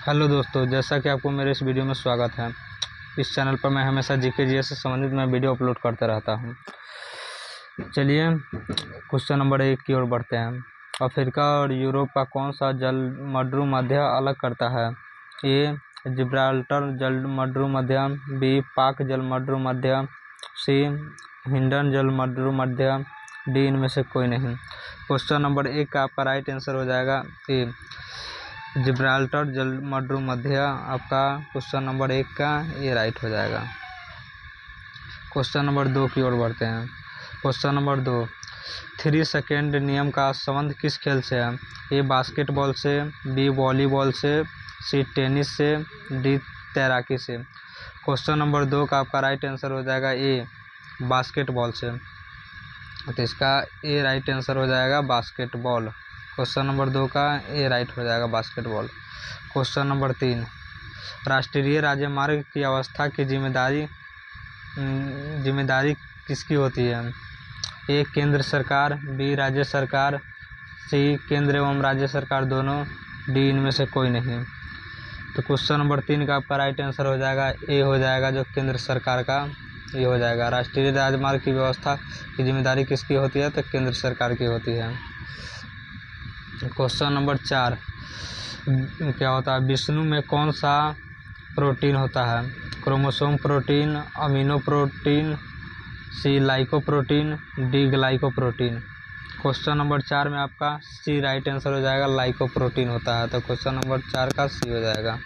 Hello दोस्तों, जैसा कि आपको मेरे इस वीडियो में स्वागत है। इस चैनल पर मैं हमेशा जीके जीएस से संबंधित मैं वीडियो अपलोड करता रहता हूं। चलिए क्वेश्चन नंबर 1 की ओर बढ़ते हैं। अफ्रीका और यूरोप का कौन सा जल मध्य अलग करता है? ए जिब्राल्टर जल मध्य, बी पाक जल मध्य, सी हिंडन जल मध्य, डी इनमें से कोई नहीं। क्वेश्चन नंबर 1 का आपका राइट आंसर हो जाएगा ए जिब्राल्टर जल मध्य। आपका क्वेश्चन नंबर 1 का ये राइट हो जाएगा। क्वेश्चन नंबर 2 की ओर बढ़ते हैं। क्वेश्चन नंबर 2, 3 सेकेंड नियम का संबंध किस खेल से है? ए बास्केटबॉल से, बी वॉलीबॉल से, सी टेनिस से, डी तैराकी से। क्वेश्चन नंबर 2 का आपका राइट आंसर हो जाएगा ए बास्केटबॉल से। तो इसका ए राइट आंसर हो जाएगा बास्केटबॉल। क्वेश्चन नंबर 2 का ए राइट हो जाएगा बास्केटबॉल। क्वेश्चन नंबर 3, राष्ट्रीय राजमार्ग की अवस्था की जिम्मेदारी किसकी होती है? ए केंद्र सरकार, बी राज्य सरकार, सी केंद्र एवं राज्य सरकार दोनों, डी इनमें से कोई नहीं। तो क्वेश्चन नंबर 3 का आपका राइट आंसर हो जाएगा ए हो जाएगा, जो केंद्र सरकार का ये हो जाएगा। राष्ट्रीय राजमार्ग की व्यवस्था की जिम्मेदारी किसकी होती है? तो केंद्र सरकार की होती है। क्वेश्चन नंबर 4, क्या होता है? विष्णु में कौन सा प्रोटीन होता है? क्रोमोसोम प्रोटीन, अमीनो प्रोटीन, सी लाइकोप्रोटीन, डी ग्लाइकोप्रोटीन। क्वेश्चन नंबर 4 में आपका सी राइट आंसर हो जाएगा, लाइकोप्रोटीन होता है। तो क्वेश्चन नंबर 4 का सी हो जाएगा।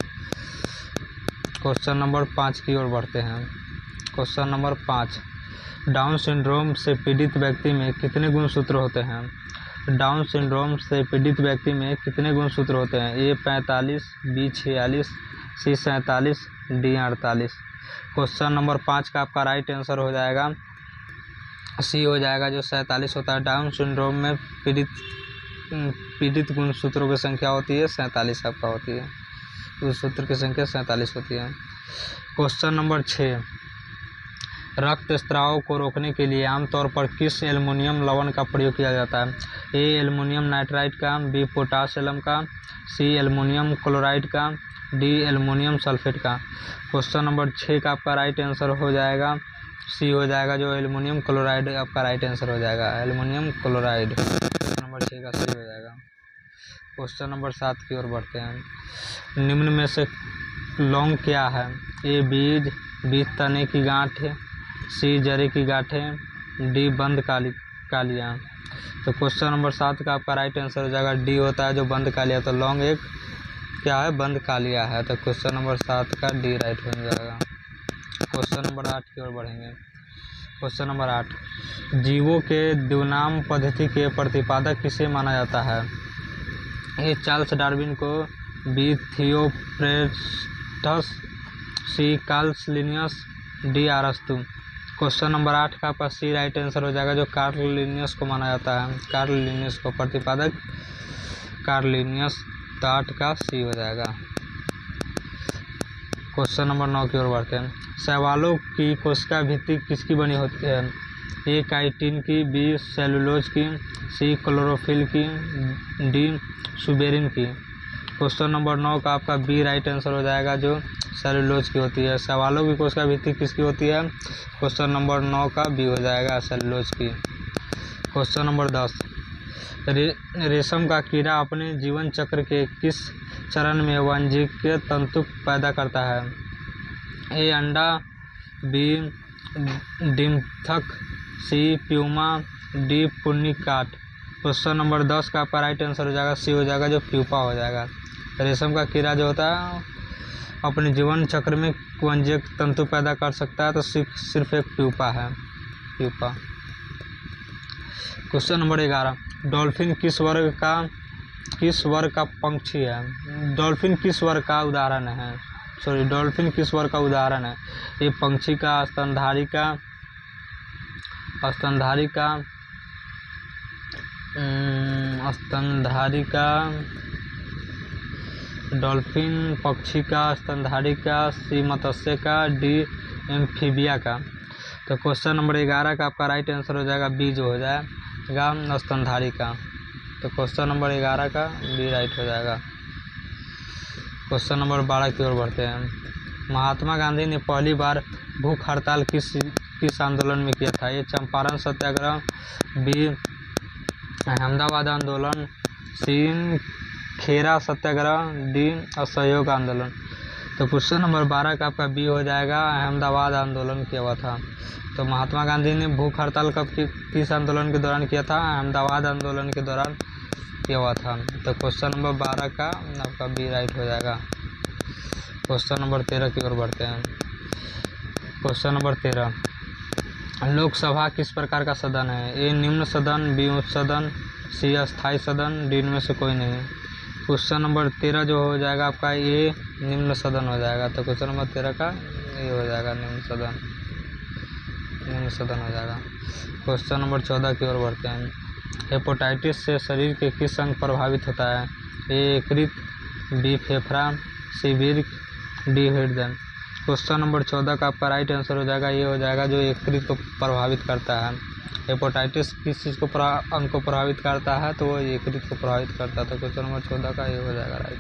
क्वेश्चन नंबर 5 की ओर बढ़ते हैं। क्वेश्चन नंबर 5, डाउन सिंड्रोम से पीड़ित व्यक्ति में कितने गुणसूत्र होते हैं? डाउन सिंड्रोम से पीड़ित व्यक्ति में कितने गुणसूत्र होते हैं? ए 45, बी 46, सी 47, डी 48। क्वेश्चन नंबर 5 का आपका राइट आंसर हो जाएगा सी हो जाएगा, जो 47 होता है। डाउन सिंड्रोम में पीड़ित गुणसूत्रों की संख्या होती है 47 आपका होती है। गुणसूत्र की संख्या 47 होती है। क्वेश्चन नंबर 6, रक्तस्राव को रोकने के लिए आमतौर पर किस एल्युमिनियम लवण का प्रयोग किया जाता है? ए एल्युमिनियम नाइट्राइड का, बी पोटाशियम का, सी एल्युमिनियम क्लोराइड का, डी एल्युमिनियम सल्फेट का। क्वेश्चन नंबर 6 का आपका राइट आंसर हो जाएगा सी हो जाएगा, जो एल्युमिनियम क्लोराइड आपका राइट आंसर हो जाएगा, एल्युमिनियम क्लोराइड। क्वेश्चन नंबर 6 का सी हो जाएगा। क्वेश्चन नंबर 7 की ओर बढ़ते हैं। निम्न में से लौंग क्या है? ए बीज, बी तने की गांठ, सी जरे की गांठें, डी बंद कालियाँ। तो क्वेश्चन नंबर 7 का आपका राइट आंसर हो जाएगा डी होता है, जो बंद कालिया। तो लौंग एक क्या है? बंद कालिया है। तो क्वेश्चन नंबर 7 का डी राइट हो जाएगा। क्वेश्चन नंबर 8 की ओर बढ़ेंगे। क्वेश्चन नंबर 8, जीवों के द्विनाम पद्धति के प्रतिपादक किसे माना जाता है? ए चार्ल्स डार्विन को, बी थियोफ्रेस्टस, सी कार्ल लिनियस, डी अरस्तु। क्वेश्चन नंबर 8 का आपका सी राइट आंसर हो जाएगा, जो कार्ल लिनियस को माना जाता है, कार्ल लिनियस को प्रतिपादक कार्ल लिनियस। तो 8 का सी हो जाएगा। क्वेश्चन नंबर 9 की ओर बढ़ते हैं। शैवालों की कोशिका भित्ति किसकी बनी होती है? ए काइटिन की, बी सेलुलोज की, सी क्लोरोफिल की, डी सुबेरिन की। क्वेश्चन नंबर 9 का आपका बी राइट आंसर हो जाएगा, जो सेलुलोज की होती है। शैवालों की कोशिका भित्ति किसकी होती है? क्वेश्चन नंबर 9 का बी हो जाएगा, सेलुलोज की। क्वेश्चन नंबर 10, रेशम का कीड़ा अपने जीवन चक्र के किस चरण में वाणिज्यिक तंतु पैदा करता है? ए अंडा, बी डिम्फक, सी प्यूमा, डी पुन्नीकाट। क्वेश्चन नंबर 10 का आपका राइट आंसर हो जाएगा सी हो जाएगा, जो प्यूपा हो जाएगा। रेशम का कीड़ा जो होता है अपने जीवन चक्र में वाणिज्यिक तंतु पैदा कर सकता है, तो सिर्फ एक प्यूपा है, प्यूपा। क्वेश्चन नंबर 11, डॉल्फिन किस वर्ग का पंछी है? डॉल्फिन किस वर्ग का उदाहरण है? डॉल्फिन किस वर्ग का उदाहरण है? ये पंछी का, स्तनधारी का, डॉल्फिन पक्षी का, स्तनधारी का, सी मत्स्य का, डी एम्फीबिया का। तो क्वेश्चन नंबर 11 का आपका राइट आंसर हो जाएगा बी, जो हो जाएगा स्तनधारी का। तो क्वेश्चन नंबर 11 का बी राइट हो जाएगा। क्वेश्चन नंबर 12 की ओर बढ़ते हैं। महात्मा गांधी ने पहली बार भूख हड़ताल किस आंदोलन में किया था? ए चंपारण सत्याग्रह, बी अहमदाबाद आंदोलन, सी खेरा सत्याग्रह, डी असहयोग आंदोलन। तो क्वेश्चन नंबर 12 का आपका बी हो जाएगा, अहमदाबाद आंदोलन किया हुआ था। तो महात्मा गांधी ने भूख हड़ताल कब किस आंदोलन के दौरान किया था? अहमदाबाद आंदोलन के दौरान किया हुआ था। तो क्वेश्चन नंबर 12 का आपका बी राइट हो जाएगा। क्वेश्चन नंबर 13 की ओर बढ़ते हैं। क्वेश्चन नंबर 13, लोकसभा किस प्रकार का सदन है? ए निम्न सदन, बी उच्च सदन, सी अस्थायी सदन, डी इनमें से कोई नहीं। क्वेश्चन नंबर 13 जो हो जाएगा आपका ए निम्न सदन हो जाएगा। तो क्वेश्चन नंबर 13 का ये हो जाएगा निम्न सदन हो जाएगा। क्वेश्चन नंबर 14 की ओर बढ़ते हैं। हेपेटाइटिस से शरीर के किस अंग प्रभावित होता है? ए यकृत, बी फेफड़ा, सी वृक्क, डी हृदय। क्वेश्चन नंबर 14 का आपका राइट आंसर हो जाएगा, ये हो जाएगा जो यकृत को प्रभावित करता है। हेपेटाइटिस किस चीज़ को अंग को प्रभावित करता है? तो वो यकृत को प्रभावित करता है। तो क्वेश्चन नंबर 14 का ये हो जाएगा right.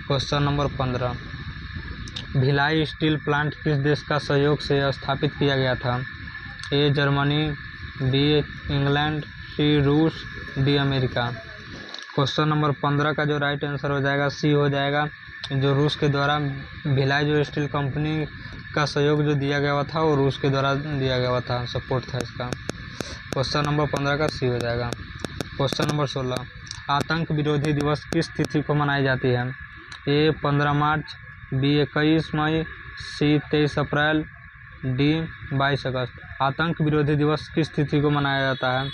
Question number 15, Bhilai steel plant किस देश का सहयोग से स्थापित किया गया था? ए जर्मनी, बी इंग्लैंड, सी रूस, डी अमेरिका। क्वेश्चन नंबर 15 का जो राइट आंसर हो जाएगा सी हो जाएगा, जो रूस के द्वारा भिलाई जो स्टील कंपनी का सहयोग जो दिया गया था वो रूस के द्वारा दिया गया था, सपोर्ट था इसका। क्वेश्चन नंबर 15 का सी हो जाएगा। क्वेश्चन नंबर 16, आतंक विरोधी दिवस किस तिथि को मनाई जाती है? ए 15 मार्च, बी 21 मई, सी 23 अप्रैल, डी 22 अगस्त। आतंक विरोधी दिवस किस तिथि को मनाया जाता है?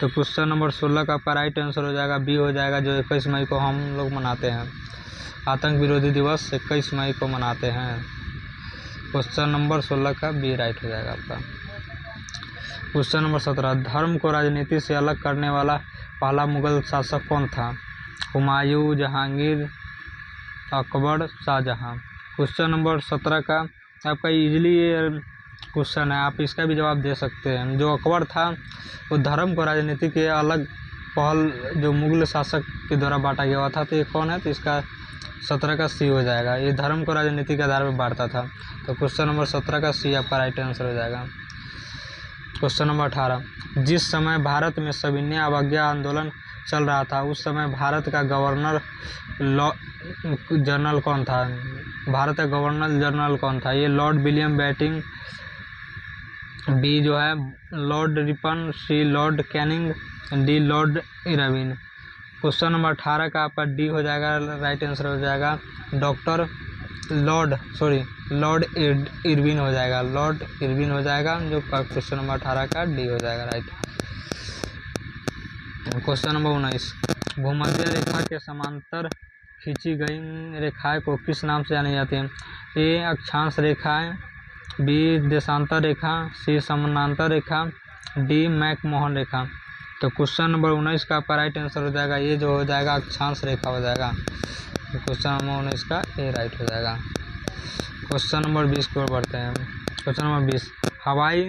तो क्वेश्चन नंबर 16 का आपका राइट आंसर हो जाएगा, बी हो जाएगा, जो 21 मई को हम लोग मनाते हैं। आतंक विरोधी दिवस 21 मई को मनाते हैं। क्वेश्चन नंबर 16 का बी राइट हो जाएगा आपका। क्वेश्चन नंबर 17, धर्म को राजनीति से अलग करने वाला पहला मुगल शासक कौन था? हुमायूं, जहांगीर, अकबर, शाहजहां। क्वेश्चन नंबर 17 का आपका इजीली क्वेश्चन है, आप इसका भी जवाब दे सकते हैं। जो अकबर था वो धर्म को राजनीति के अलग पहल जो मुगल शासक के द्वारा बांटा गया था। तो ये कौन है? तो इसका 17 का सी हो जाएगा। ये धर्म को राजनीति के आधार पर बांटता था। तो क्वेश्चन नंबर 17 का सी आपका राइट आंसर हो जाएगा। क्वेश्चन नंबर 18, जिस समय भारत में सविनय अवज्ञा आंदोलन चल रहा था उस समय भारत का गवर्नर जनरल कौन था? भारत का गवर्नर जनरल कौन था? ये लॉर्ड विलियम बेंटिंक, बी जो है Lord Ripon, C Lord Canning, D Lord Irwin. Question number 18 का आपका डी हो जाएगा, राइट आंसर हो जाएगा लॉर्ड इरविन हो जाएगा। लॉर्ड इरविन हो जाएगा, जो क्वेश्चन नंबर 18 का डी हो जाएगा राइट। क्वेश्चन नंबर 19, भूमध्य रेखा के समांतर खींची गई रेखाएं को किस नाम से जानी जाती है? ए अक्षांश रेखाएं, बी देशांतर रेखा, सी समानांतर रेखा, डी मैकमोहन रेखा। तो क्वेश्चन नंबर 19 का आपका राइट आंसर हो जाएगा, ये जो हो जाएगा अक्षांश रेखा हो जाएगा। क्वेश्चन नंबर 19 का ए राइट हो जाएगा। क्वेश्चन नंबर 20 की ओर बढ़ते हैं। क्वेश्चन नंबर 20, हवाई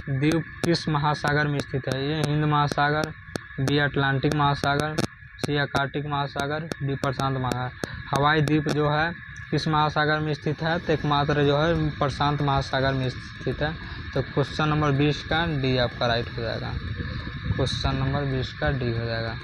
द्वीप किस महासागर में स्थित है? ये हिंद महासागर, बी अटलांटिक महासागर, सी आर्कटिक महासागर, डी प्रशांत महासागर। हवाई द्वीप जो है किस महासागर में स्थित है? तो एकमात्र जो है प्रशांत महासागर में स्थित है। तो क्वेश्चन नंबर 20 का डी आपका राइट हो जाएगा। क्वेश्चन नंबर 20 का डी हो जाएगा।